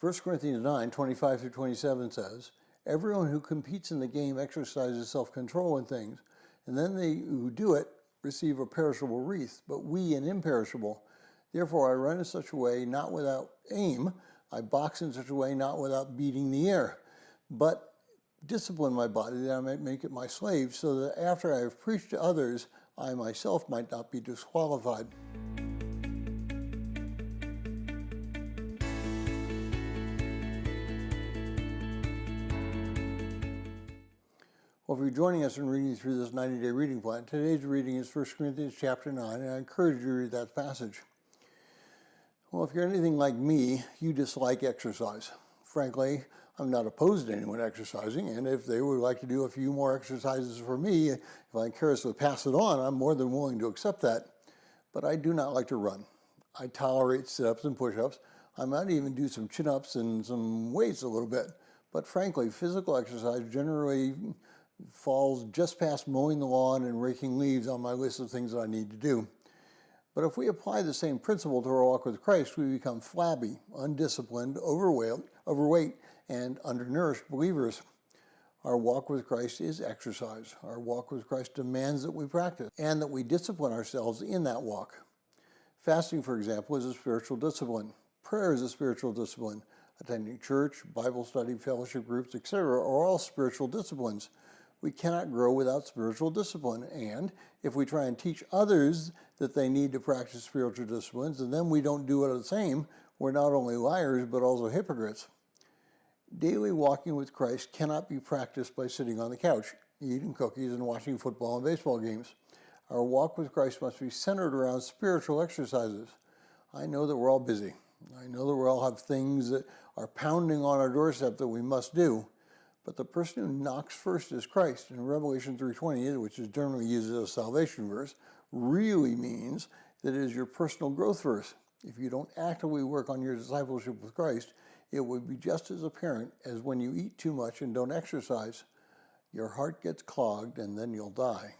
1 Corinthians 9:25 through 27 says, "Everyone who competes in the game exercises self-control in things, and then they who do it receive a perishable wreath, but we an imperishable. Therefore I run in such a way not without aim, I box in such a way not without beating the air, but discipline my body that I might make it my slave, so that after I have preached to others, I myself might not be disqualified." Well, if you're joining us in reading through this 90-day reading plan, today's reading is 1 Corinthians chapter 9, and I encourage you to read that passage. Well, if you're anything like me, you dislike exercise. Frankly, I'm not opposed to anyone exercising, and if they would like to do a few more exercises for me, if vicariously pass it on, I'm more than willing to accept that. But I do not like to run. I tolerate sit-ups and push-ups. I might even do some chin-ups and some weights a little bit. But frankly, physical exercise generally falls just past mowing the lawn and raking leaves on my list of things that I need to do. But if we apply the same principle to our walk with Christ, we become flabby, undisciplined, overweight, and undernourished believers. Our walk with Christ is exercise. Our walk with Christ demands that we practice and that we discipline ourselves in that walk. Fasting, for example, is a spiritual discipline. Prayer is a spiritual discipline. Attending church, Bible study, fellowship groups, etc. are all spiritual disciplines. We cannot grow without spiritual discipline, and if we try and teach others that they need to practice spiritual disciplines, and then we don't do it the same, we're not only liars, but also hypocrites. Daily walking with Christ cannot be practiced by sitting on the couch, eating cookies, and watching football and baseball games. Our walk with Christ must be centered around spiritual exercises. I know that we're all busy. I know that we all have things that are pounding on our doorstep that we must do. But the person who knocks first is Christ. And Revelation 3:20, which is generally used as a salvation verse, really means that it is your personal growth verse. If you don't actively work on your discipleship with Christ, it would be just as apparent as when you eat too much and don't exercise. Your heart gets clogged and then you'll die.